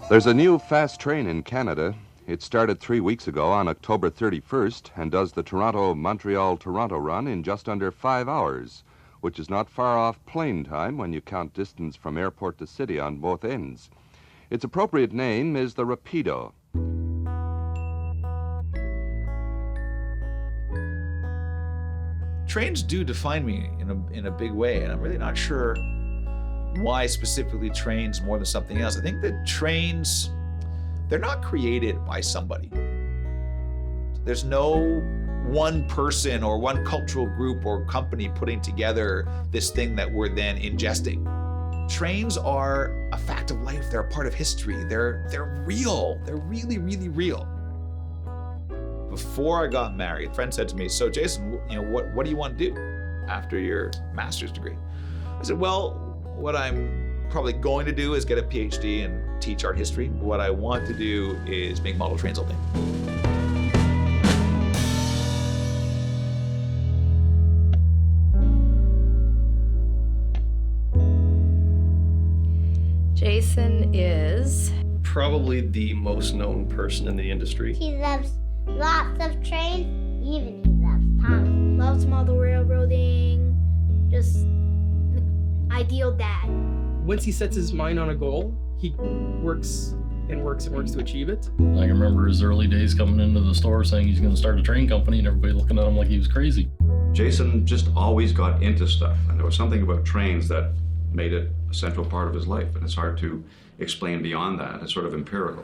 There's a new fast train in Canada. It started 3 weeks ago on October 31st and does the Toronto-Montreal-Toronto run in just under 5 hours, which is not far off plane time when you count distance from airport to city on both ends. Its appropriate name is the Rapido. Trains do define me in a big way, and I'm really not sure why specifically trains more than something else. I think that trains, they're not created by somebody. There's no one person or one cultural group or company putting together this thing that we're then ingesting. Trains are a fact of life. They're a part of history. They're real. They're really, really real. Before I got married, a friend said to me, "So Jason, what do you want to do after your master's degree?" I said, "Well, what I'm probably going to do is get a PhD and teach art history. What I want to do is make model trains all day." Jason is probably the most known person in the industry. He loves lots of trains, even he loves Thomas. Loves model railroading, just an ideal dad. Once he sets his mind on a goal, he works and works and works to achieve it. I can remember his early days coming into the store saying he's going to start a train company and everybody looking at him like he was crazy. Jason just always got into stuff, and there was something about trains that made it a central part of his life, and it's hard to explain beyond that. It's sort of empirical.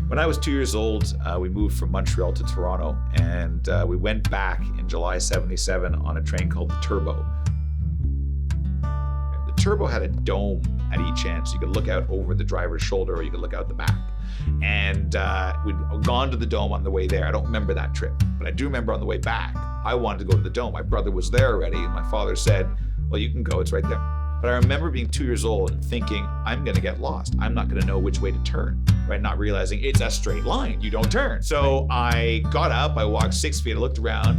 When I was 2 years old, we moved from Montreal to Toronto, and we went back in July '77 on a train called the Turbo. The Turbo had a dome at each end, so you could look out over the driver's shoulder or you could look out the back. And we'd gone to the dome on the way there. I don't remember that trip, but I do remember on the way back, I wanted to go to the dome. My brother was there already, and my father said, "Well, you can go, it's right there." But I remember being 2 years old and thinking, I'm gonna get lost. I'm not gonna know which way to turn, right? Not realizing it's a straight line, you don't turn. So I got up, I walked 6 feet, I looked around,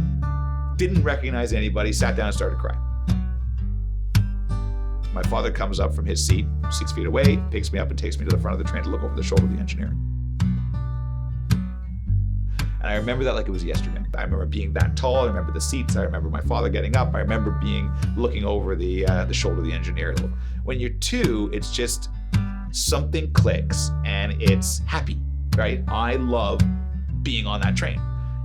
didn't recognize anybody, sat down and started crying. My father comes up from his seat, 6 feet away, picks me up and takes me to the front of the train to look over the shoulder of the engineer. And I remember that like it was yesterday. I remember being that tall, I remember the seats, I remember my father getting up, I remember looking over the shoulder of the engineer. When you're two, it's just something clicks and it's happy, right? I love being on that train.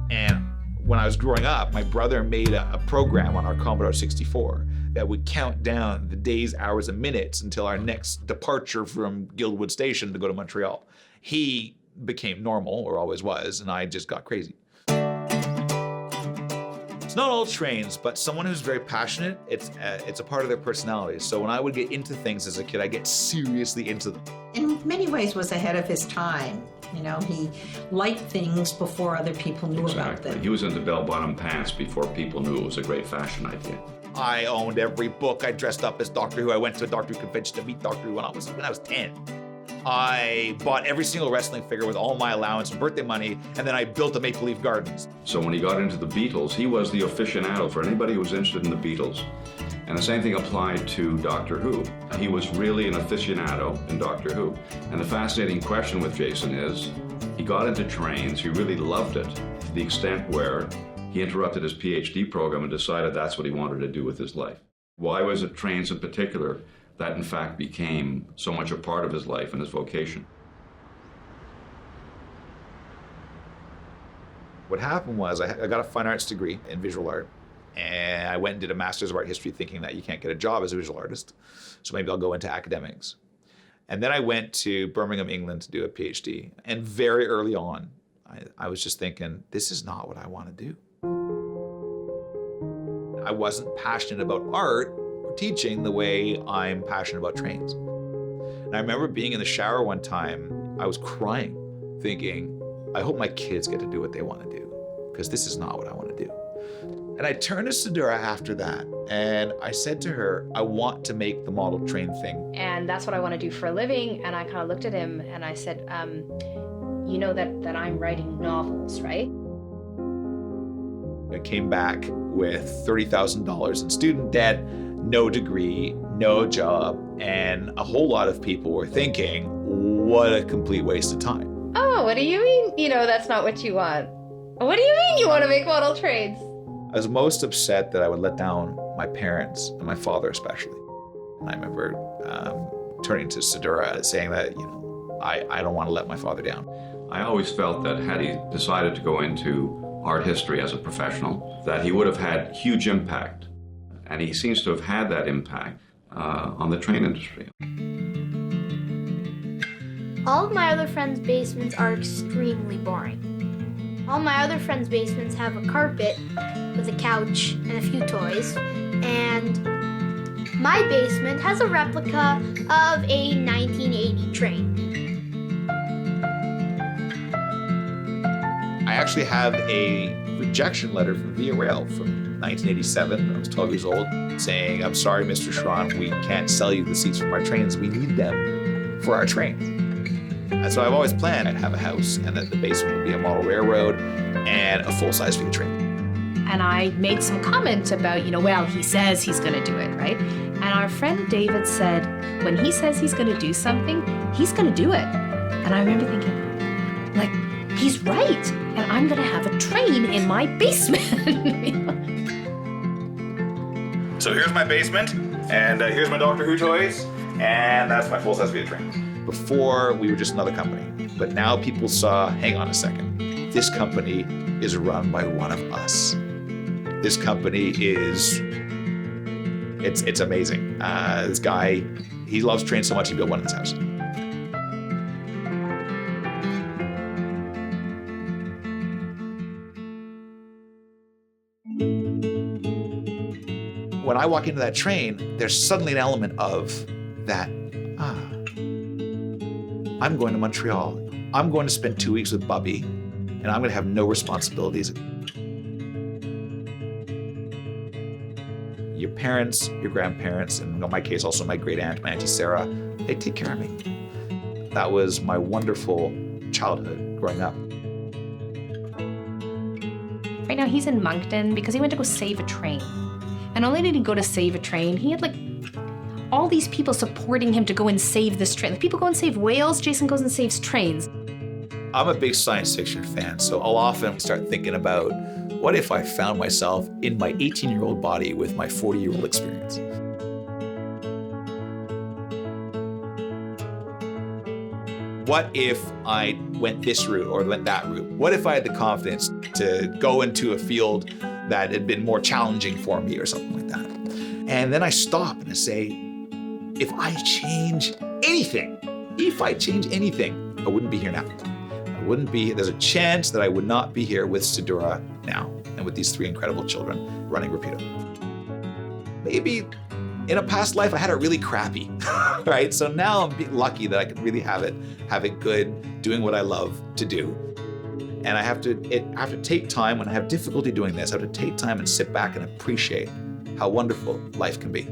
And when I was growing up, my brother made a program on our Commodore 64 that would count down the days, hours, and minutes until our next departure from Guildwood Station to go to Montreal. He became normal, or always was, and I just got crazy. It's not all trains, but someone who's very passionate, it's a part of their personality. So when I would get into things as a kid, I get seriously into them. In many ways was ahead of his time. You know, he liked things before other people knew about them. He was into bell-bottom pants before people knew it was a great fashion idea. I owned every book. I dressed up as Doctor Who. I went to a Doctor Who convention to meet Doctor Who when I was 10. I bought every single wrestling figure with all my allowance and birthday money, and then I built a Maple Leaf Gardens. So when he got into the Beatles, he was the aficionado for anybody who was interested in the Beatles. And the same thing applied to Doctor Who. He was really an aficionado in Doctor Who. And the fascinating question with Jason is, he got into trains, he really loved it, to the extent where he interrupted his PhD program and decided that's what he wanted to do with his life. Why was it trains in particular that in fact became so much a part of his life and his vocation? What happened was I got a fine arts degree in visual art, and I went and did a master's of art history thinking that you can't get a job as a visual artist, so maybe I'll go into academics. And then I went to Birmingham, England to do a PhD, and very early on, I was just thinking, this is not what I want to do. I wasn't passionate about art or teaching the way I'm passionate about trains. And I remember being in the shower one time, I was crying, thinking, I hope my kids get to do what they want to do, because this is not what I want to do. And I turned to Sadura after that, and I said to her, I want to make the model train thing. And that's what I want to do for a living. And I kind of looked at him and I said, you know that I'm writing novels, right? I came back with $30,000 in student debt, no degree, no job, and a whole lot of people were thinking, what a complete waste of time. Oh, what do you mean? That's not what you want. What do you mean you want to make model trains? I was most upset that I would let down my parents, and my father especially. And I remember turning to Sedura and saying that, I don't want to let my father down. I always felt that had he decided to go into art history as a professional, that he would have had huge impact. And he seems to have had that impact on the train industry. All of my other friends' basements are extremely boring. All my other friends' basements have a carpet with a couch and a few toys, and my basement has a replica of a 1980 train. I actually have a rejection letter from Via Rail from 1987. I was 12 years old, saying, "I'm sorry, Mr. Shron, we can't sell you the seats from our trains. We need them for our trains." And so I've always planned I'd have a house and that the basement would be a model railroad and a full-size Via train. And I made some comment about, well, he says he's going to do it, right? And our friend David said, when he says he's going to do something, he's going to do it. And I remember thinking, he's right. And I'm going to have a train in my basement. So here's my basement, and here's my Doctor Who toys, and that's my full-size Via train. Before, we were just another company. But now people saw, hang on a second, this company is run by one of us. This company is, it's amazing. This guy, he loves trains so much he built one in his house. When I walk into that train, there's suddenly an element of that, I'm going to Montreal. I'm going to spend 2 weeks with Bubby, and I'm going to have no responsibilities. Your parents, your grandparents, and in my case also my great aunt, my Auntie Sarah, they take care of me. That was my wonderful childhood growing up. Right now he's in Moncton because he went to go save a train. And not only did he go to save a train, he had all these people supporting him to go and save this train. People go and save whales, Jason goes and saves trains. I'm a big science fiction fan, so I'll often start thinking about, what if I found myself in my 18-year-old body with my 40-year-old experience? What if I went this route or went that route? What if I had the confidence to go into a field that had been more challenging for me or something like that? And then I stop and I say, if I change anything, I wouldn't be here now. I wouldn't be, there's a chance that I would not be here with Sedura now and with these 3 incredible children running Rapido. Maybe in a past life I had it really crappy, right? So now I'm lucky that I can really have it good, doing what I love to do. And I have to take time when I have difficulty doing this. I have to take time and sit back and appreciate how wonderful life can be.